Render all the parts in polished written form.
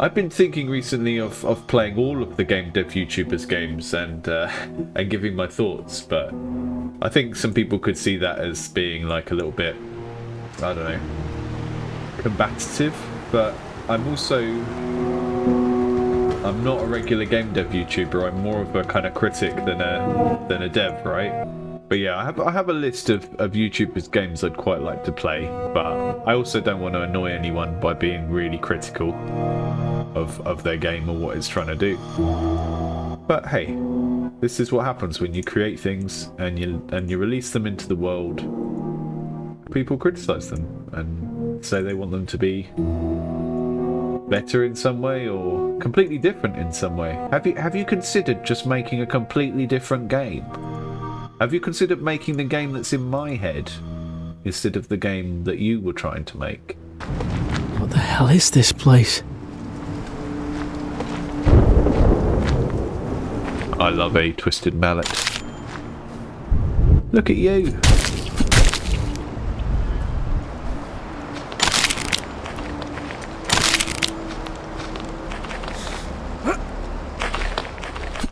I've been thinking recently of playing all of the game dev YouTubers games and giving my thoughts, but I think some people could see that as being like a little bit, I don't know, combative. But I'm not a regular game dev YouTuber. I'm more of a kind of critic than a dev, right? But yeah, I have a list of YouTubers' games I'd quite like to play, but I also don't want to annoy anyone by being really critical of their game or what it's trying to do. But hey, this is what happens when you create things and you release them into the world. People criticize them and say they want them to be better in some way or completely different in some way. Have you considered just making a completely different game? Have you considered making the game that's in my head instead of the game that you were trying to make? What the hell is this place? I love a twisted mallet. Look at you.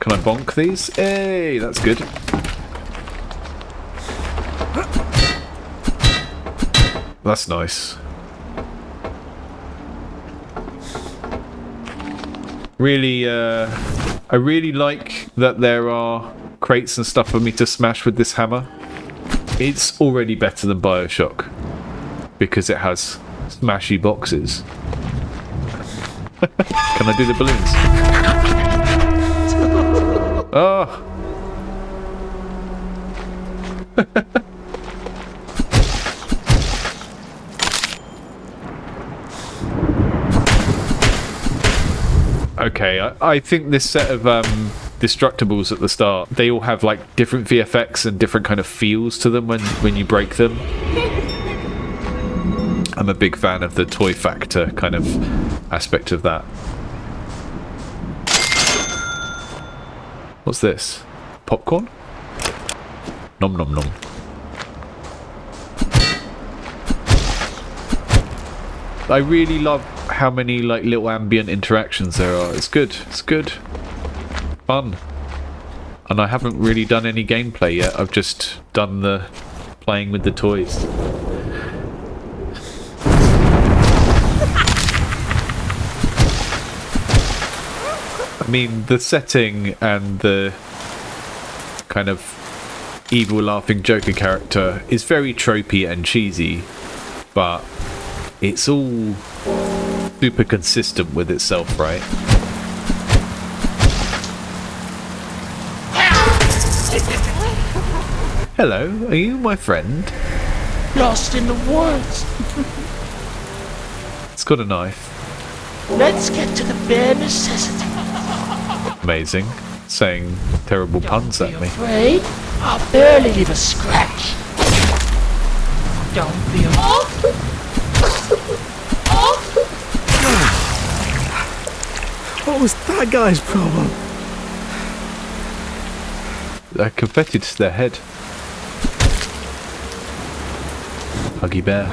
Can I bonk these? Hey, that's good. That's nice. Really, I really like that there are crates and stuff for me to smash with this hammer. It's already better than BioShock because it has smashy boxes. Can I do the balloons? Oh! Okay, I think this set of Destructibles at the start, they all have like different VFX and different kind of feels to them when you break them. I'm a big fan of the toy factor kind of aspect of that. What's this? Popcorn? Nom nom nom. I really love how many like little ambient interactions there are. It's good. It's good. Fun. And I haven't really done any gameplay yet. I've just done the playing with the toys. I mean, the setting and the kind of evil laughing Joker character is very tropey and cheesy, but it's all super consistent with itself, right? Hello, are you my friend? Lost in the woods. It's got a knife. Let's get to the bare necessity. Amazing. Saying terrible puns at me. Afraid? I'll barely leave a scratch. Don't be afraid. What was that guy's problem? Confetti to their head. Huggy Bear.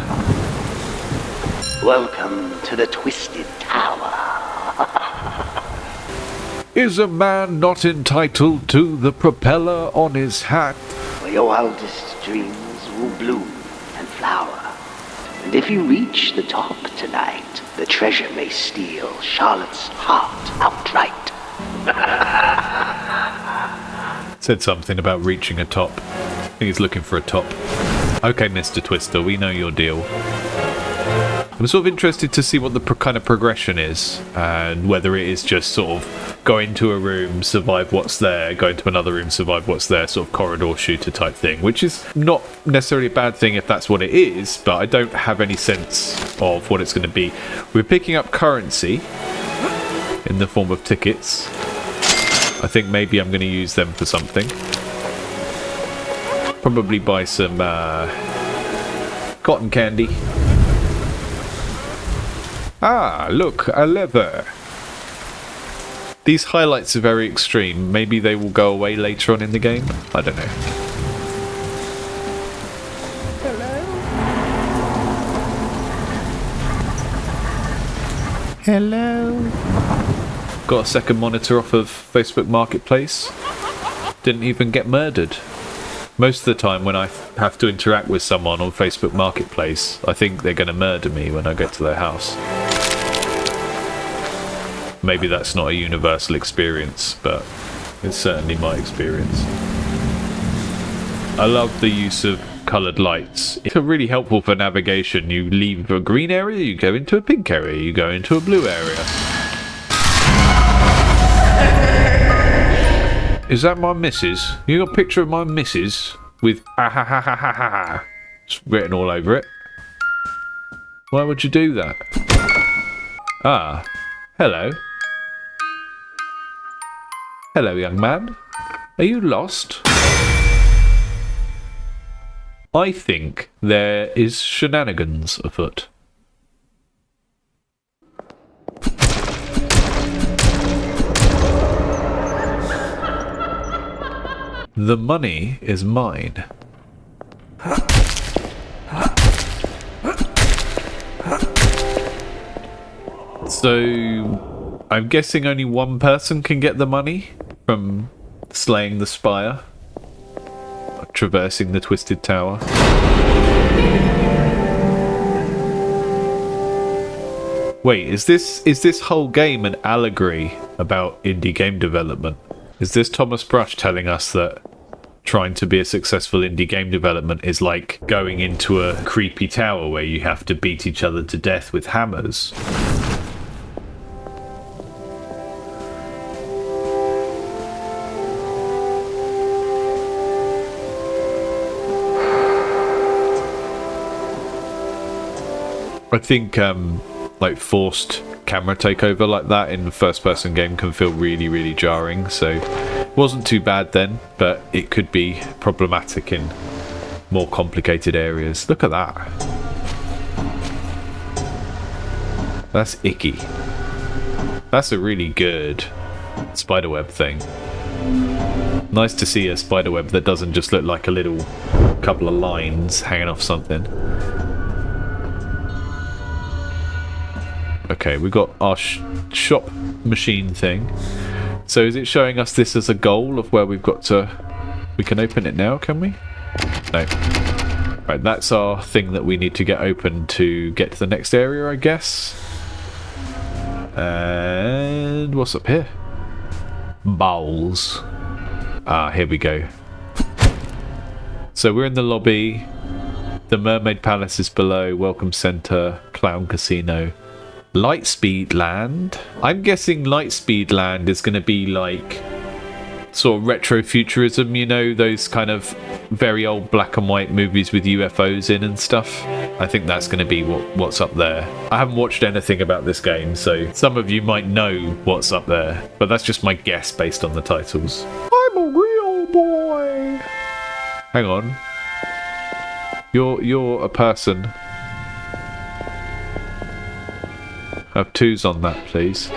Welcome to the Twisted Tower. Is a man not entitled to the propeller on his hat? Where your wildest dreams will bloom and flower. And if you reach the top tonight, the treasure may steal Charlotte's heart outright. Said something about reaching a top. I think he's looking for a top. Okay, Mr. Twister, we know your deal. I'm sort of interested to see what the kind of progression is, and whether it is just sort of go into a room, survive what's there, go into another room, survive what's there, sort of corridor shooter type thing, which is not necessarily a bad thing if that's what it is, but I don't have any sense of what it's going to be. We're picking up currency in the form of tickets. I think maybe I'm going to use them for something. Probably buy some cotton candy. Ah, look, a lever. These highlights are very extreme. Maybe they will go away later on in the game. I don't know. Hello. Got a second monitor off of Facebook Marketplace. Didn't even get murdered. Most of the time when I have to interact with someone on Facebook Marketplace, I think they're going to murder me when I get to their house. Maybe that's not a universal experience, but it's certainly my experience. I love the use of coloured lights. It's really helpful for navigation. You leave a green area, you go into a pink area, you go into a blue area. Is that my missus? You got a picture of my missus with ah ha ha ha ha ha ha written all over it? Why would you do that? Ah, hello. Hello, young man. Are you lost? I think there is shenanigans afoot. The money is mine. So, I'm guessing only one person can get the money from slaying the spire, traversing the Twisted Tower. Wait, is this whole game an allegory about indie game development? Is this Thomas Brush telling us that trying to be a successful indie game development is like going into a creepy tower where you have to beat each other to death with hammers? I think like forced camera takeover like that in a first-person game can feel really, really jarring. So it wasn't too bad then, but it could be problematic in more complicated areas. Look at that. That's icky. That's a really good spiderweb thing. Nice to see a spiderweb that doesn't just look like a little couple of lines hanging off something. Okay, we've got our shop machine thing. So is it showing us this as a goal of where we've got to... We can open it now, can we? No. Right, that's our thing that we need to get open to get to the next area, I guess. And what's up here? Bowls. Ah, here we go. So we're in the lobby. The Mermaid Palace is below. Welcome Center. Clown Casino. Lightspeed Land. I'm guessing Lightspeed Land is going to be like sort of retrofuturism, you know, those kind of very old black and white movies with UFOs in and stuff. I think that's going to be what's up there. I haven't watched anything about this game, so some of you might know what's up there, but that's just my guess based on the titles. I'm a real boy. Hang on. You're a person. Have twos on that, please.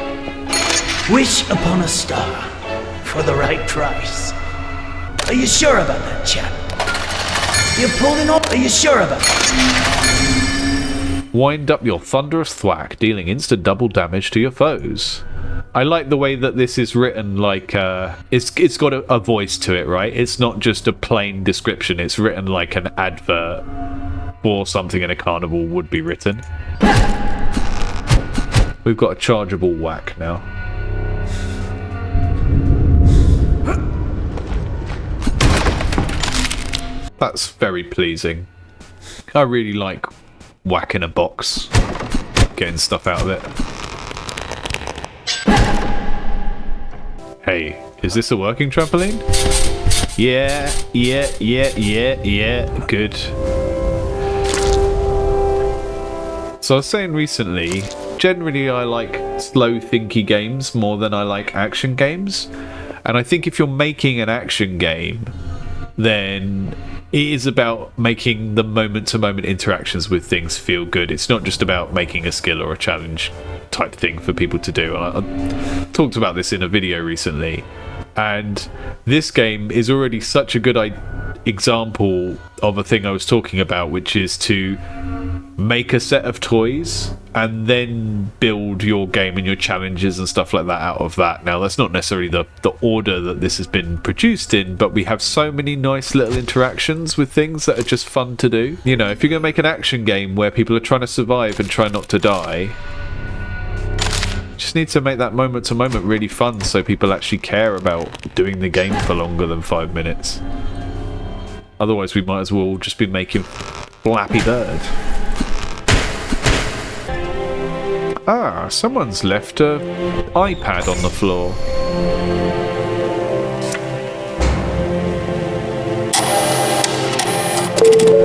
Wish upon a star for the right price. Are you sure about that, chap? You're pulling up? Are you sure about that? Wind up your thunderous thwack, dealing instant double damage to your foes. I like the way that this is written like, it's got a voice to it, right? It's not just a plain description, it's written like an advert for something in a carnival would be written. We've got a chargeable whack now. That's very pleasing. I really like whacking a box, getting stuff out of it. Hey, is this a working trampoline? Yeah, good. So I was saying recently, generally I like slow thinky games more than I like action games. And I think if you're making an action game, then it is about making the moment-to-moment interactions with things feel good. It's not just about making a skill or a challenge type thing for people to do. I talked about this in a video recently, and this game is already such a good example of a thing I was talking about, which is to make a set of toys and then build your game and your challenges and stuff like that out of that. Now, that's not necessarily the order that this has been produced in, but we have so many nice little interactions with things that are just fun to do. You know, if you're going to make an action game where people are trying to survive and try not to die, just need to make that moment to moment really fun so people actually care about doing the game for longer than 5 minutes. Otherwise, we might as well just be making Flappy Bird. Ah, someone's left a iPad on the floor.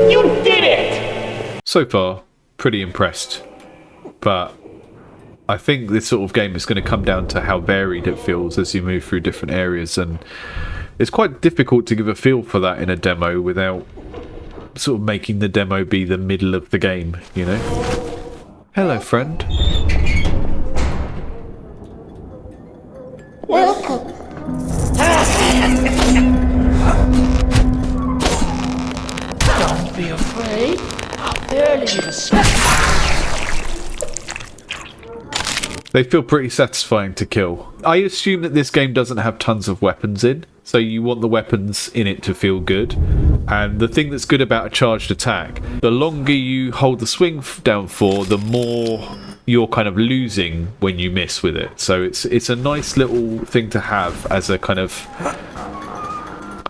You did it! So far, pretty impressed. But I think this sort of game is going to come down to how varied it feels as you move through different areas, and it's quite difficult to give a feel for that in a demo without sort of making the demo be the middle of the game, you know? Hello, friend. Welcome. Don't be afraid. I'll barely give a They feel pretty satisfying to kill. I assume that this game doesn't have tons of weapons in, so you want the weapons in it to feel good. And the thing that's good about a charged attack, the longer you hold the swing down for, the more you're kind of losing when you miss with it. So it's a nice little thing to have as a kind of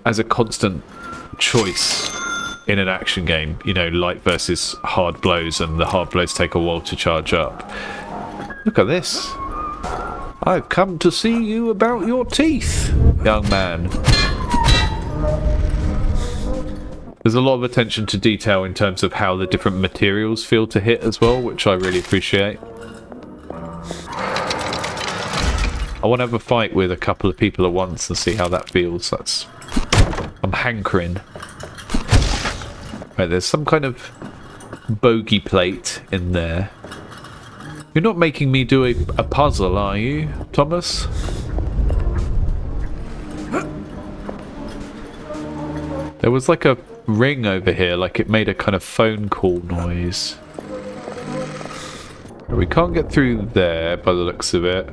as a constant choice in an action game. You know, light versus hard blows, and the hard blows take a while to charge up. Look at this. I've come to see you about your teeth, young man. There's a lot of attention to detail in terms of how the different materials feel to hit as well, which I really appreciate. I want to have a fight with a couple of people at once and see how that feels. I'm hankering. Right, there's some kind of bogey plate in there. You're not making me do a puzzle, are you, Thomas? There was like a ring over here, like it made a kind of phone call noise. We can't get through there by the looks of it.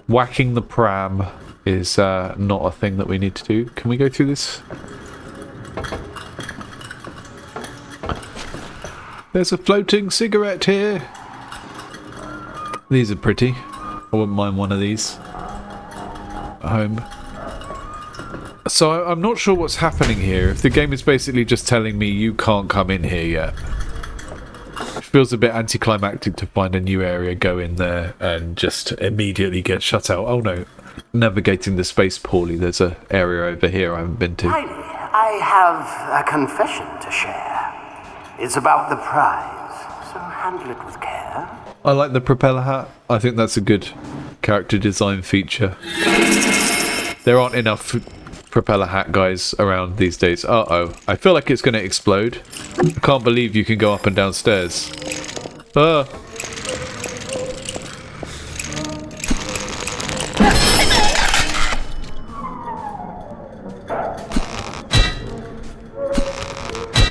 Whacking the pram is not a thing that we need to do. Can we go through this? There's a floating cigarette here. These are pretty. I wouldn't mind one of these at home. So I'm not sure what's happening here. If the game is basically just telling me you can't come in here yet. It feels a bit anticlimactic to find a new area, go in there and just immediately get shut out. Oh no. Navigating the space poorly. There's an area over here I haven't been to. Riley, I have a confession to share. It's about the prize, so handle it with care. I like the propeller hat. I think that's a good character design feature. There aren't enough propeller hat guys around these days. Uh-oh. I feel like it's going to explode. I can't believe you can go up and down stairs. Ah.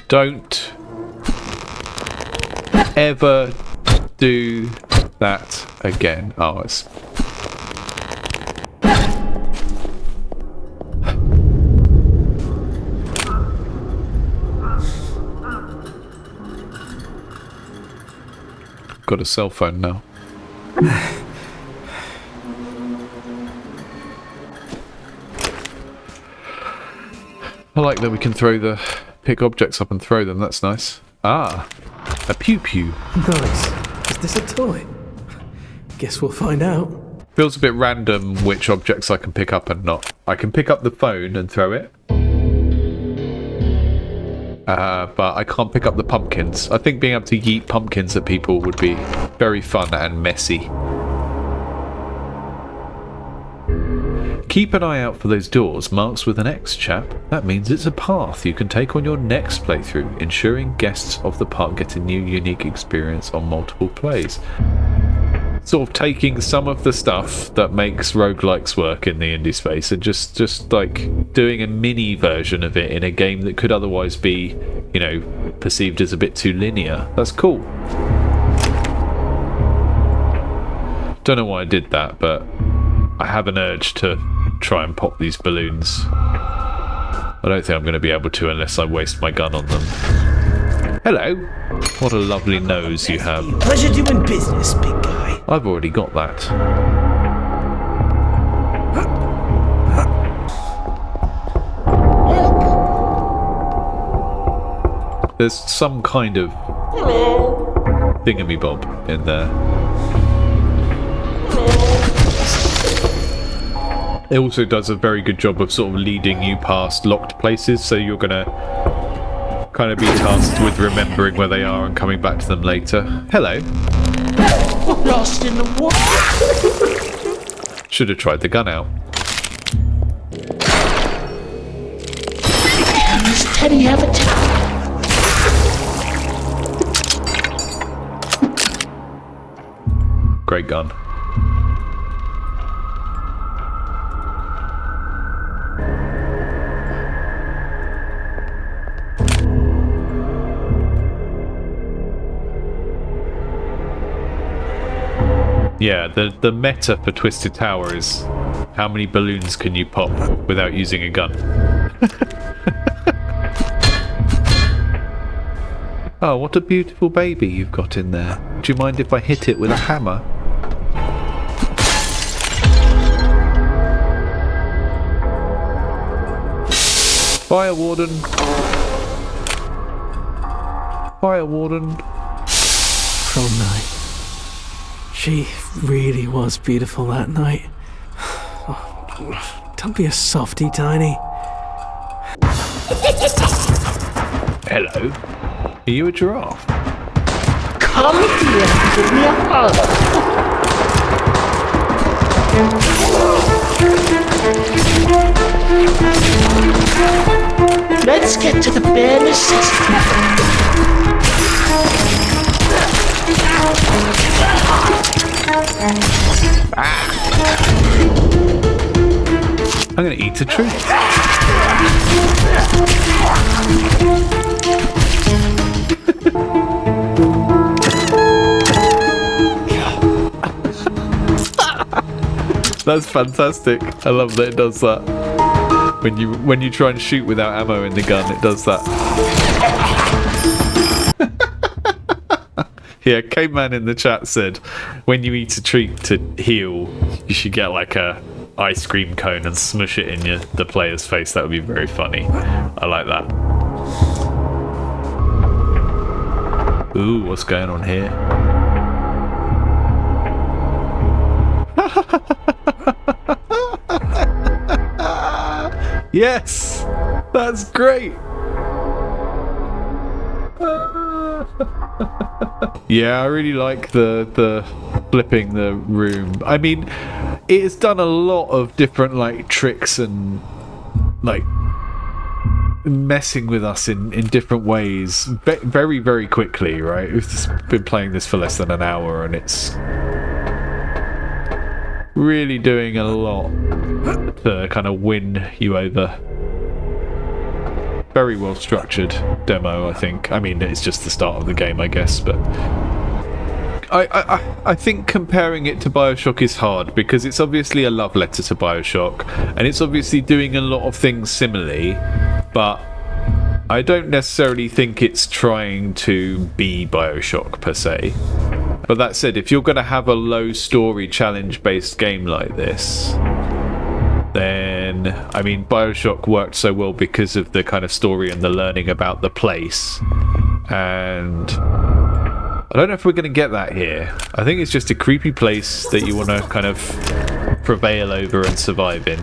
Don't ever do that again. Oh, it's... Got a cell phone now. I like that we can pick objects up and throw them. That's nice. Ah, a pew-pew. Nice. Is this a toy? Guess we'll find out. Feels a bit random which objects I can pick up and not. I can pick up the phone and throw it. But I can't pick up the pumpkins. I think being able to yeet pumpkins at people would be very fun and messy. Keep an eye out for those doors marked with an X, chap. That means it's a path you can take on your next playthrough, ensuring guests of the park get a new unique experience on multiple plays. sort of taking some of the stuff that makes roguelikes work in the indie space and just like doing a mini version of it in a game that could otherwise be, you know, perceived as a bit too linear. That's cool. Don't know why I did that, but I have an urge to try and pop these balloons. I don't think I'm going to be able to unless I waste my gun on them. Hello. What a lovely nose you have. Pleasure doing business, big guy. I've already got that. There's some kind of thingamabob in there. It also does a very good job of sort of leading you past locked places, so you're gonna kind of be tasked with remembering where they are and coming back to them later. Hello. Lost in the water. Should have tried the gun out. Does Teddy have a towel? Great gun. Yeah, the meta for Twisted Tower is how many balloons can you pop without using a gun? Oh, what a beautiful baby you've got in there. Do you mind if I hit it with a hammer? Fire Warden. Fire Warden. Prom night. She really was beautiful that night. Oh, don't be a softie, Tiny. Hello. Are you a giraffe? Come here, give me a hug. Let's get to the bare necessities. I'm gonna eat a tree. That's fantastic. I love that it does that. When you try and shoot without ammo in the gun, it does that. Yeah, Caveman in the chat said, when you eat a treat to heal, you should get like a ice cream cone and smush it in the player's face. That would be very funny. I like that. Ooh, what's going on here? Yes! That's great! Yeah, I really like the flipping the room. I mean, it's done a lot of different like tricks and like messing with us in different ways very, very quickly, right? We've just been playing this for less than an hour and it's really doing a lot to kind of win you over. Very well structured demo, I think. I mean, it's just the start of the game, I guess, but I think comparing it to BioShock is hard because it's obviously a love letter to BioShock and it's obviously doing a lot of things similarly, but I don't necessarily think it's trying to be BioShock per se. But that said, if you're going to have a low story challenge based game like this, then, I mean, BioShock worked so well because of the kind of story and the learning about the place. And I don't know if we're going to get that here. I think it's just a creepy place that you want to kind of prevail over and survive in.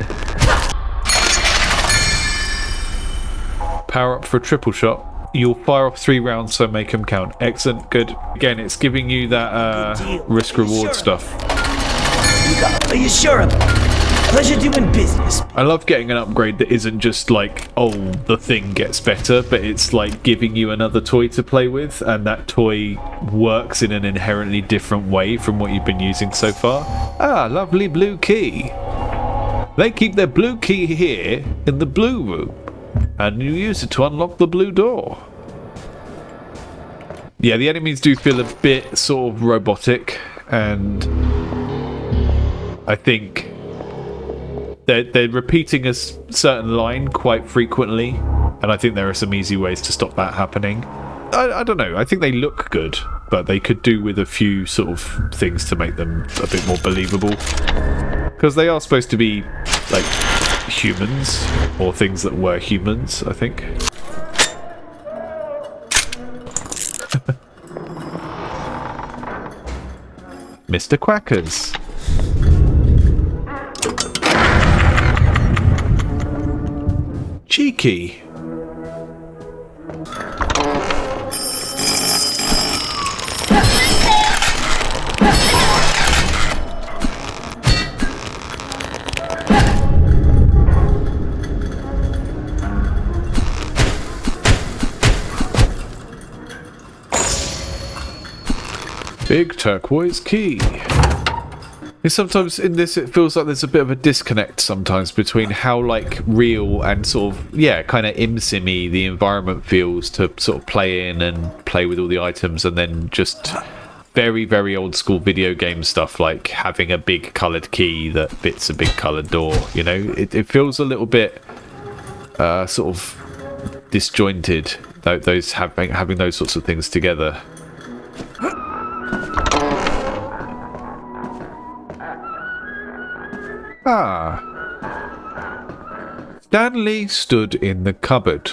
Power up for a triple shot. You'll fire off 3 rounds, so make them count. Excellent, good. Again, it's giving you that risk-reward stuff. Are you sure of it? Pleasure doing business. I love getting an upgrade that isn't just like, oh, the thing gets better, but it's like giving you another toy to play with, and that toy works in an inherently different way from what you've been using so far. Ah, lovely blue key. They keep their blue key here in the blue room, and you use it to unlock the blue door. Yeah, the enemies do feel a bit sort of robotic, and I think they're repeating a certain line quite frequently, and I think there are some easy ways to stop that happening. I don't know, I think they look good, but they could do with a few sort of things to make them a bit more believable. Because they are supposed to be, like, humans, or things that were humans, I think. Mr. Quackers. Cheeky. Big turquoise key. Sometimes in this it feels like there's a bit of a disconnect sometimes between how like real and sort of, yeah, kind of im-simmy the environment feels to sort of play in and play with all the items, and then just very, very old school video game stuff like having a big coloured key that fits a big coloured door, you know? It feels a little bit sort of disjointed, those having those sorts of things together. Ah. Stanley stood in the cupboard.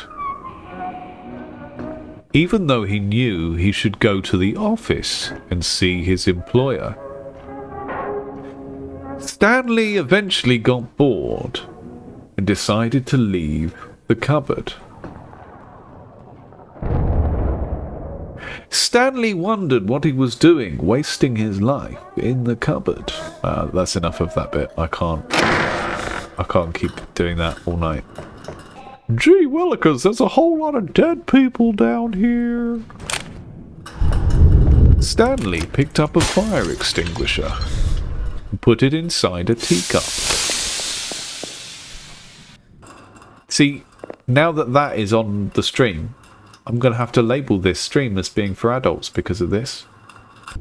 Even though he knew he should go to the office and see his employer. Stanley eventually got bored and decided to leave the cupboard. Stanley wondered what he was doing, wasting his life in the cupboard. That's enough of that bit. I can't keep doing that all night. Gee willikers, there's a whole lot of dead people down here. Stanley picked up a fire extinguisher and put it inside a teacup. See, now that is on the stream, I'm going to have to label this stream as being for adults because of this.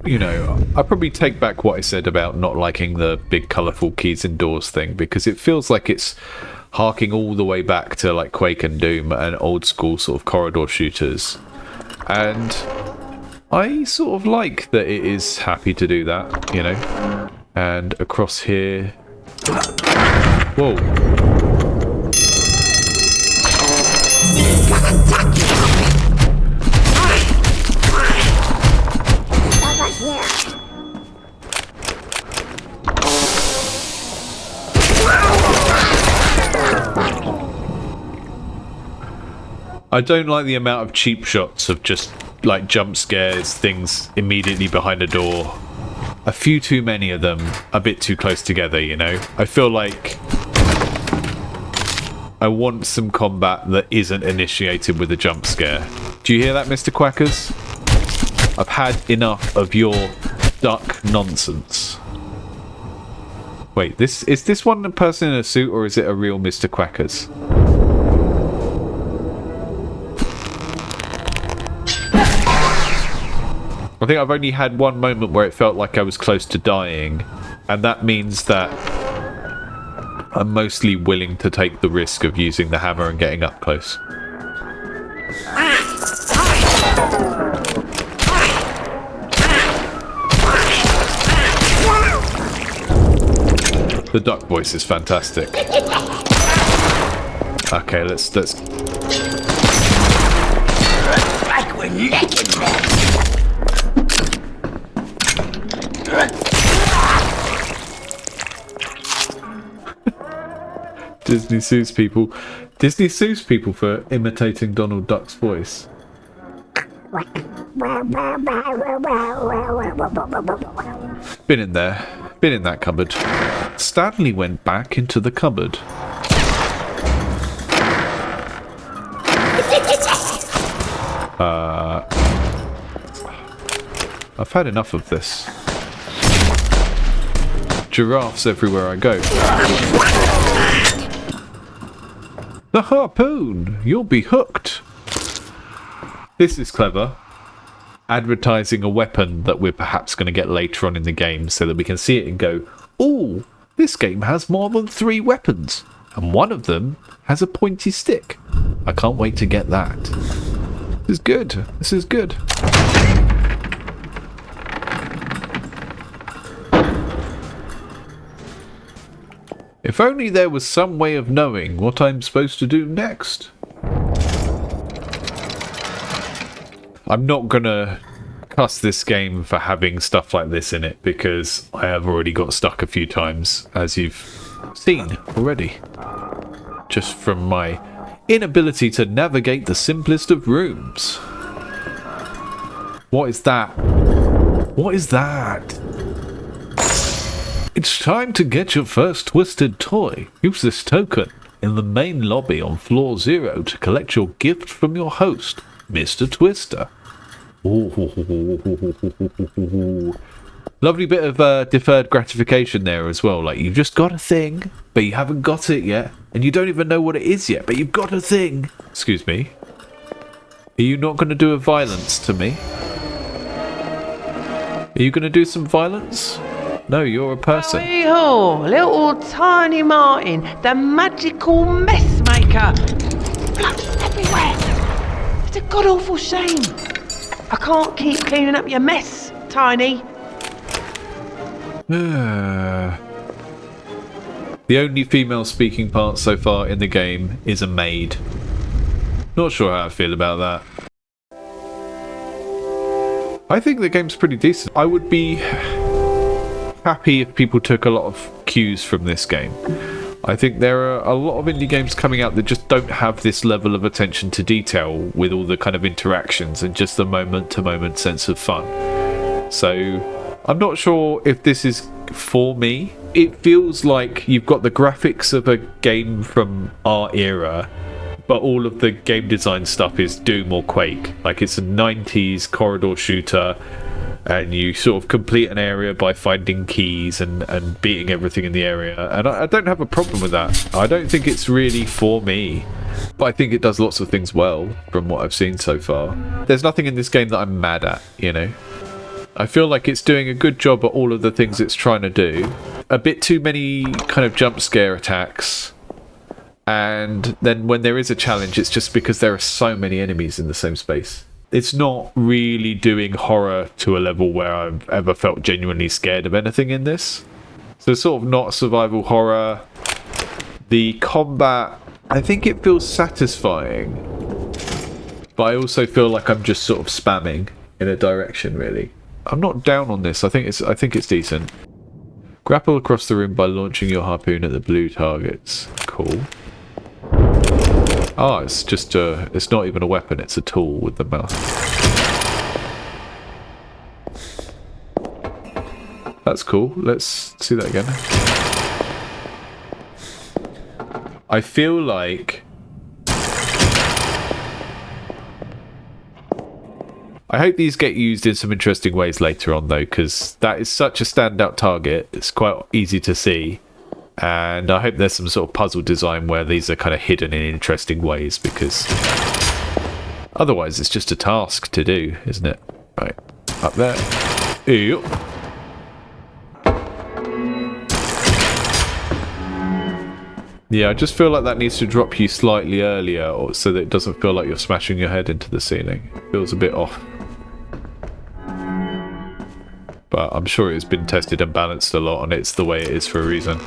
You know, I probably take back what I said about not liking the big colourful keys indoors thing, because it feels like it's harking all the way back to like Quake and Doom and old school sort of corridor shooters. And I sort of like that it is happy to do that, you know. And across here... Whoa. I don't like the amount of cheap shots of just like jump scares, things immediately behind a door. A few too many of them, a bit too close together, you know? I feel like I want some combat that isn't initiated with a jump scare. Do you hear that, Mr. Quackers? I've had enough of your duck nonsense. Wait, is this one person in a suit, or is it a real Mr. Quackers? I think I've only had one moment where it felt like I was close to dying, and that means that I'm mostly willing to take the risk of using the hammer and getting up close. The duck voice is fantastic. Okay, let's... Like we're naked then. Disney sues people. Disney sues people for imitating Donald Duck's voice. Been in there. Been in that cupboard. Stanley went back into the cupboard. I've had enough of this. Giraffes everywhere I go. The harpoon! You'll be hooked! This is clever. Advertising a weapon that we're perhaps going to get later on in the game so that we can see it and go, "Ooh, this game has more than 3 weapons. And one of them has a pointy stick. I can't wait to get that." This is good. This is good. If only there was some way of knowing what I'm supposed to do next. I'm not gonna cuss this game for having stuff like this in it, because I have already got stuck a few times, as you've seen already. Just from my inability to navigate the simplest of rooms. What is that? What is that? It's time to get your first twisted toy. Use this token in the main lobby on floor 0 to collect your gift from your host, Mr. Twister. Ooh. Lovely bit of deferred gratification there as well. Like, you've just got a thing, but you haven't got it yet, and you don't even know what it is yet, but you've got a thing. Excuse me. Are you not going to do a violence to me? Are you going to do some violence? No, you're a person. Oh, little tiny Martin, the magical mess maker. Blood everywhere. It's a god awful shame. I can't keep cleaning up your mess, Tiny. The only female speaking part so far in the game is a maid. Not sure how I feel about that. I think the game's pretty decent. I would be happy if people took a lot of cues from this game. I think there are a lot of indie games coming out that just don't have this level of attention to detail with all the kind of interactions and just the moment-to-moment sense of fun. So I'm not sure if this is for me. It feels like you've got the graphics of a game from our era, but all of the game design stuff is Doom or Quake. Like, it's a 90s corridor shooter, and you sort of complete an area by finding keys and beating everything in the area. And I don't have a problem with that. I don't think it's really for me, but I think it does lots of things well from what I've seen so far. There's nothing in this game that I'm mad at, you know? I feel like it's doing a good job at all of the things it's trying to do. A bit too many kind of jump scare attacks. And then when there is a challenge, it's just because there are so many enemies in the same space. It's not really doing horror to a level where I've ever felt genuinely scared of anything in this. So it's sort of not survival horror. The combat, I think it feels satisfying. But I also feel like I'm just sort of spamming in a direction, really. I'm not down on this. I think it's decent. Grapple across the room by launching your harpoon at the blue targets. Cool. Ah, it's just it's not even a weapon, it's a tool with the mouth. That's cool. Let's see that again. I feel like I hope these get used in some interesting ways later on, though, because that is such a standout target. It's quite easy to see. And I hope there's some sort of puzzle design where these are kind of hidden in interesting ways, because otherwise it's just a task to do, isn't it? Right, up there. Ew. Yeah, I just feel like that needs to drop you slightly earlier so that it doesn't feel like you're smashing your head into the ceiling. It feels a bit off. But I'm sure it's been tested and balanced a lot, and it's the way it is for a reason.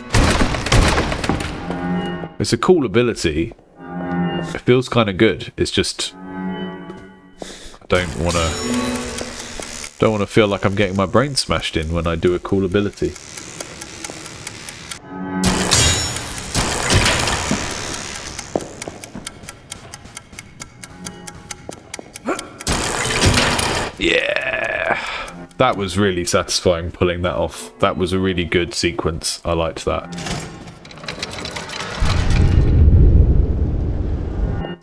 It's a cool ability. It feels kind of good. It's just I don't want to feel like I'm getting my brain smashed in when I do a cool ability. Yeah. That was really satisfying pulling that off. That was a really good sequence. I liked that.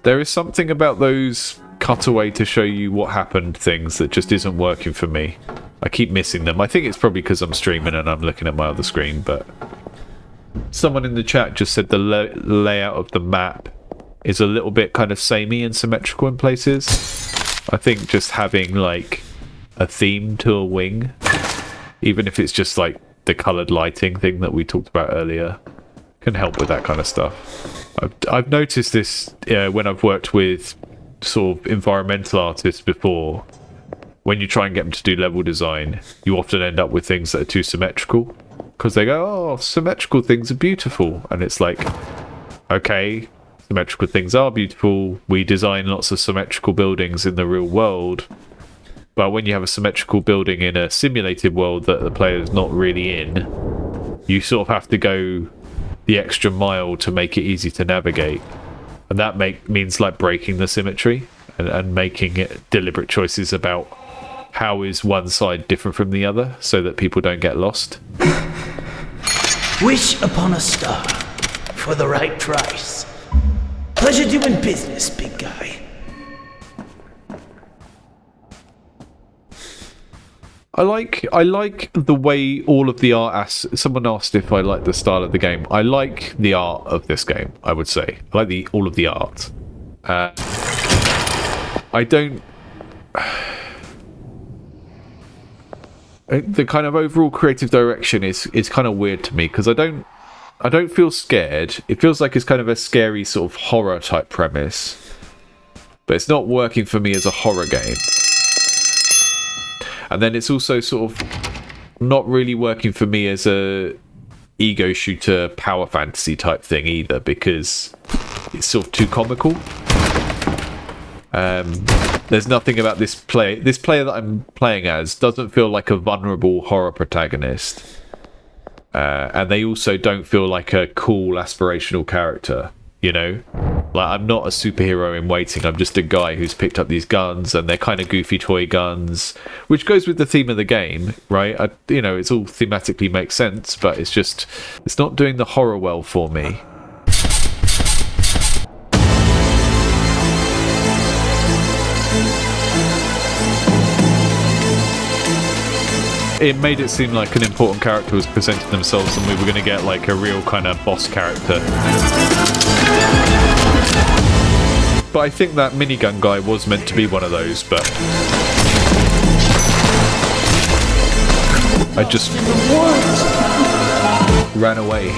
There is something about those cutaway to show you what happened things that just isn't working for me. I keep missing them. I think it's probably because I'm streaming and I'm looking at my other screen, but someone in the chat just said the layout of the map is a little bit kind of samey and symmetrical in places. I think just having like a theme to a wing, even if it's just like the coloured lighting thing that we talked about earlier, can help with that kind of stuff. I've noticed this when I've worked with sort of environmental artists before. When you try and get them to do level design, you often end up with things that are too symmetrical, because they go, oh, symmetrical things are beautiful, and it's like, okay, symmetrical things are beautiful, we design lots of symmetrical buildings in the real world, but when you have a symmetrical building in a simulated world that the player is not really in, you sort of have to go the extra mile to make it easy to navigate, and that means like breaking the symmetry and making it deliberate choices about how is one side different from the other so that people don't get lost. Wish upon a star for the right price. Pleasure doing business, big guy. I like the way all of the art. Someone asked if I like the style of the game. I like the art of this game. I would say I like all of the art. I don't. The kind of overall creative direction is kind of weird to me, because I don't feel scared. It feels like it's kind of a scary sort of horror type premise, but it's not working for me as a horror game. And then it's also sort of not really working for me as a ego shooter power fantasy type thing either, because it's sort of too comical. There's nothing about this player that I'm playing as doesn't feel like a vulnerable horror protagonist, and they also don't feel like a cool aspirational character, you know? Like, I'm not a superhero in waiting. I'm just a guy who's picked up these guns, and they're kind of goofy toy guns, which goes with the theme of the game, right? It's all thematically makes sense, but it's not doing the horror well for me. It made it seem like an important character was presenting themselves, and we were going to get like a real kind of boss character. But I think that minigun guy was meant to be one of those, but I just ran away.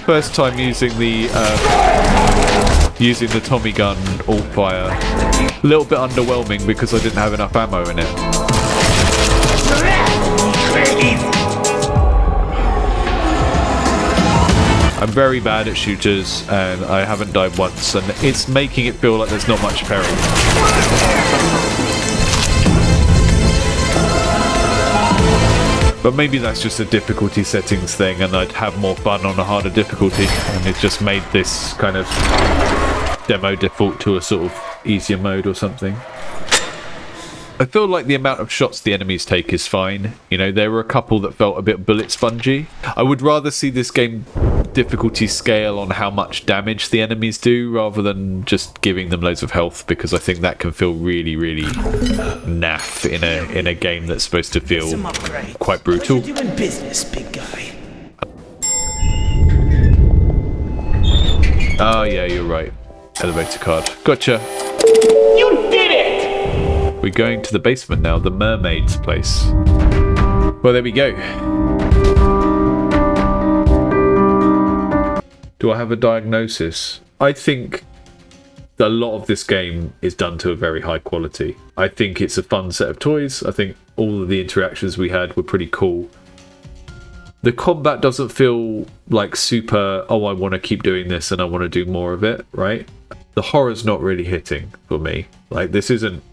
First time using the Tommy gun alt fire. A little bit underwhelming because I didn't have enough ammo in it. I'm very bad at shooters, and I haven't died once, and it's making it feel like there's not much peril. But maybe that's just a difficulty settings thing, and I'd have more fun on a harder difficulty, and it just made this kind of demo default to a sort of easier mode or something. I feel like the amount of shots the enemies take is fine. You know, there were a couple that felt a bit bullet spongy. I would rather see this game difficulty scale on how much damage the enemies do rather than just giving them loads of health, because I think that can feel really, really naff in a game that's supposed to feel quite brutal. Pleasure doing business, big guy. Oh yeah, you're right. Elevator card. Gotcha. You did it! We're going to the basement now, the mermaid's place. Well, there we go. Do I have a diagnosis? I think a lot of this game is done to a very high quality. I think it's a fun set of toys. I think all of the interactions we had were pretty cool. The combat doesn't feel like super, oh, I want to keep doing this and I want to do more of it, right? The horror's not really hitting for me. Like, this isn't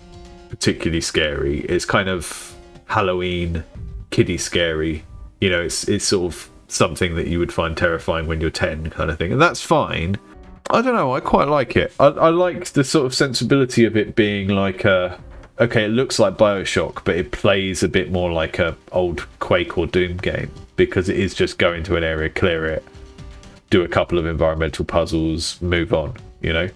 particularly scary. It's kind of Halloween, kiddie scary. You know, it's sort of something that you would find terrifying when you're 10 kind of thing. And that's fine. I don't know, I quite like it. I like the sort of sensibility of it being like okay, it looks like BioShock, but it plays a bit more like a old Quake or Doom game, because it is just go into an area, clear it, do a couple of environmental puzzles, move on, you know?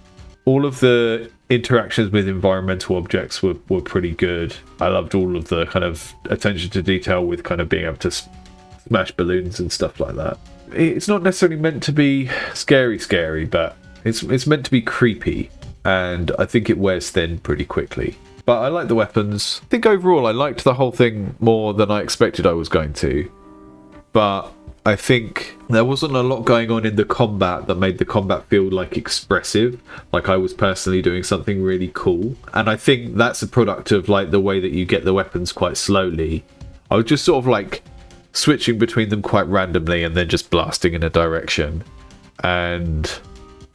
All of the interactions with environmental objects were pretty good. I loved all of the kind of attention to detail with kind of being able to smash balloons and stuff like that. It's not necessarily meant to be scary, but it's meant to be creepy, and I think it wears thin pretty quickly. But I like the weapons. I think overall I liked the whole thing more than I expected I was going to. But I think there wasn't a lot going on in the combat that made the combat feel like expressive, like I was personally doing something really cool. And I think that's a product of like the way that you get the weapons quite slowly. I was just sort of like switching between them quite randomly and then just blasting in a direction. And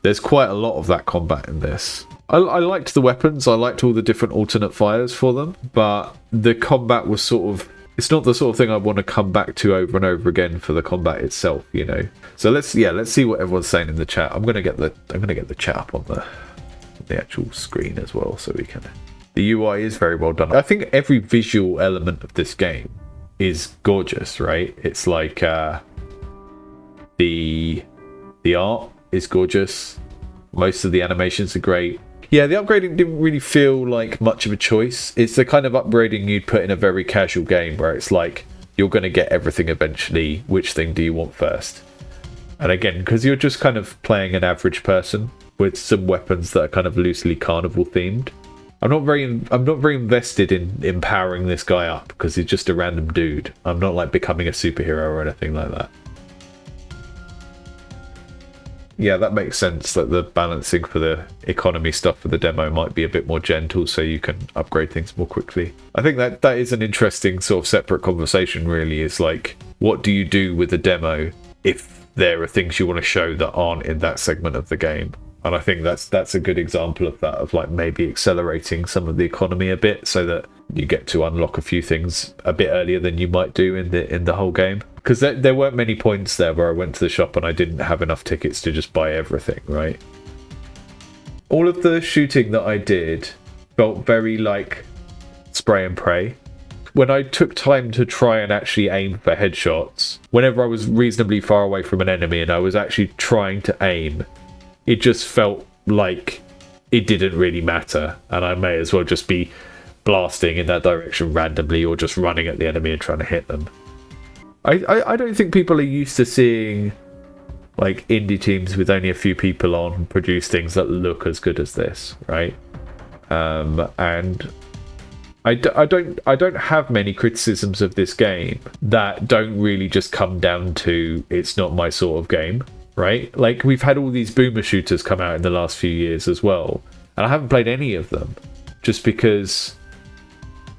there's quite a lot of that combat in this. I liked the weapons, I liked all the different alternate fires for them, but the combat was sort of, it's not the sort of thing I want to come back to over and over again for the combat itself, you know. So let's see what everyone's saying in the chat. I'm gonna get the chat up on the actual screen as well, so we can. The UI is very well done. I think every visual element of this game is gorgeous, right? It's like the art is gorgeous. Most of the animations are great. Yeah, the upgrading didn't really feel like much of a choice. It's the kind of upgrading you'd put in a very casual game where it's like, you're going to get everything eventually. Which thing do you want first? And again, because you're just kind of playing an average person with some weapons that are kind of loosely carnival themed. I'm not very invested in empowering this guy up because he's just a random dude. I'm not like becoming a superhero or anything like that. Yeah, that makes sense that the balancing for the economy stuff for the demo might be a bit more gentle so you can upgrade things more quickly. I think that is an interesting sort of separate conversation really, is like, what do you do with the demo if there are things you want to show that aren't in that segment of the game? And I think that's a good example of that, of like maybe accelerating some of the economy a bit so that you get to unlock a few things a bit earlier than you might do in the whole game. Because there weren't many points there where I went to the shop and I didn't have enough tickets to just buy everything, right? All of the shooting that I did felt very like spray and pray. When I took time to try and actually aim for headshots, whenever I was reasonably far away from an enemy and I was actually trying to aim, it just felt like it didn't really matter, and I may as well just be blasting in that direction randomly or just running at the enemy and trying to hit them. I don't think people are used to seeing like indie teams with only a few people on produce things that look as good as this, right? And I don't have many criticisms of this game that don't really just come down to it's not my sort of game, right? Like, we've had all these boomer shooters come out in the last few years as well, and I haven't played any of them just because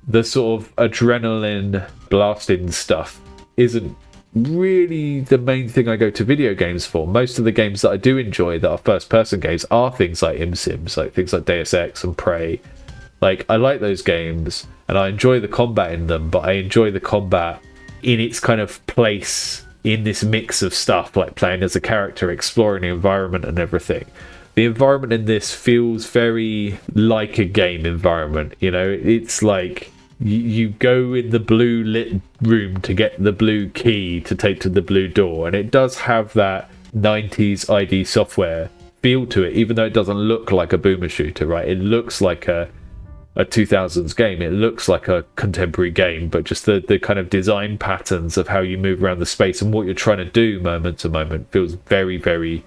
the sort of adrenaline blasting stuff isn't really the main thing I go to video games for. Most of the games that I do enjoy that are first-person games are things like ImSims, like things like Deus Ex and Prey. Like, I like those games and I enjoy the combat in them, but I enjoy the combat in its kind of place in this mix of stuff, like playing as a character, exploring the environment and everything. The environment in this feels very like a game environment, you know? It's like you go in the blue lit room to get the blue key to take to the blue door, and it does have that 90s ID software feel to it, even though it doesn't look like a boomer shooter, right? It looks like a 2000s game. It looks like a contemporary game, but just the kind of design patterns of how you move around the space and what you're trying to do moment to moment feels very, very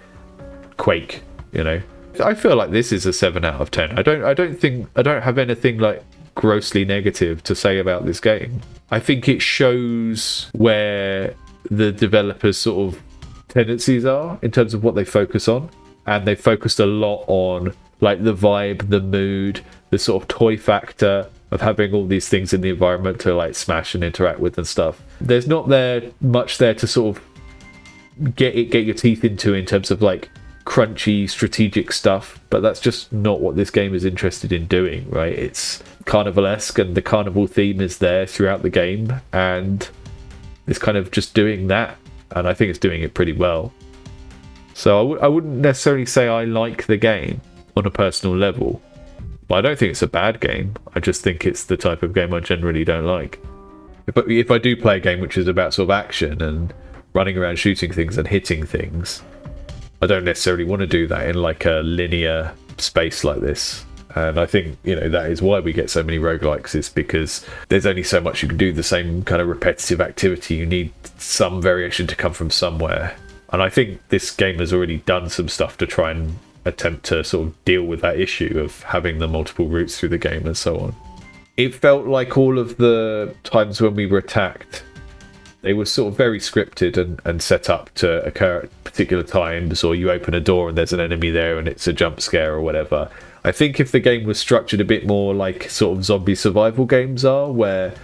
Quake, you know? I feel like this is a 7 out of 10. I don't have anything like grossly negative to say about this game. I think it shows where the developers' sort of tendencies are in terms of what they focus on, and they focused a lot on like the vibe, the mood, the sort of toy factor of having all these things in the environment to like smash and interact with and stuff. There's not much there to sort of get your teeth into in terms of like crunchy strategic stuff, but that's just not what this game is interested in doing, right? It's carnivalesque, and the carnival theme is there throughout the game, and it's kind of just doing that, and I think it's doing it pretty well. So I wouldn't necessarily say I like the game on a personal level, but I don't think it's a bad game. I just think it's the type of game I generally don't like. But if I do play a game which is about sort of action and running around shooting things and hitting things, I don't necessarily want to do that in like a linear space like this. And I think, you know, that is why we get so many roguelikes, is because there's only so much you can do the same kind of repetitive activity. You need some variation to come from somewhere. And I think this game has already done some stuff to try and attempt to sort of deal with that issue of having the multiple routes through the game and so on. It felt like all of the times when we were attacked, they were sort of very scripted and set up to occur at particular times, or you open a door and there's an enemy there and it's a jump scare or whatever. I think if the game was structured a bit more like sort of zombie survival games are, where,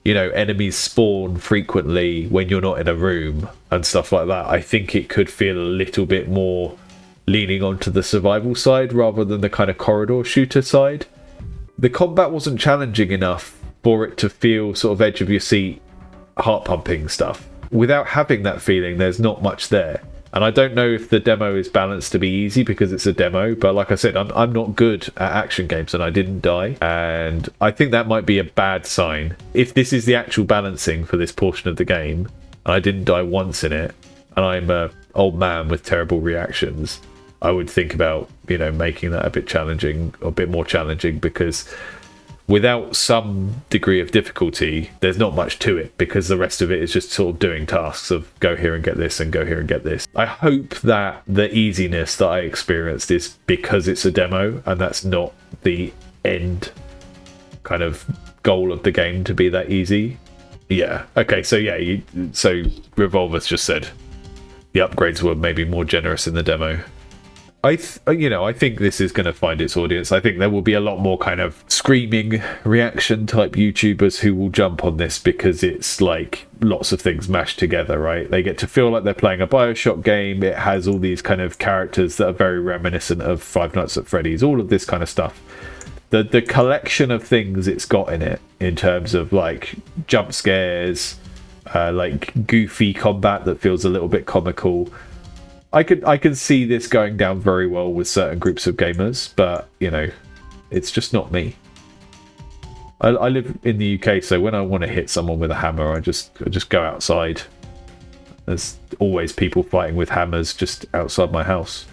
you know, enemies spawn frequently when you're not in a room and stuff like that, I think it could feel a little bit more leaning onto the survival side rather than the kind of corridor shooter side. The combat wasn't challenging enough for it to feel sort of edge of your seat, heart pumping stuff. Without having that feeling, there's not much there. And I don't know if the demo is balanced to be easy because it's a demo, but like I said, I'm not good at action games and I didn't die. And I think that might be a bad sign. If this is the actual balancing for this portion of the game, and I didn't die once in it, and I'm an old man with terrible reactions, I would think about, you know, making that a bit challenging, or a bit more challenging, because without some degree of difficulty, there's not much to it, because the rest of it is just sort of doing tasks of go here and get this and go here and get this. I hope that the easiness that I experienced is because it's a demo and that's not the end kind of goal of the game to be that easy. Yeah. Okay. So yeah. So Revolver's just said the upgrades were maybe more generous in the demo. I think this is going to find its audience. I think there will be a lot more kind of screaming reaction type YouTubers who will jump on this because it's like lots of things mashed together, right? They get to feel like they're playing a BioShock game. It has all these kind of characters that are very reminiscent of Five Nights at Freddy's, all of this kind of stuff. The collection of things it's got in it, in terms of like jump scares, like goofy combat that feels a little bit comical. I can see this going down very well with certain groups of gamers, but, you know, it's just not me. I live in the UK, so when I want to hit someone with a hammer, I just go outside. There's always people fighting with hammers just outside my house.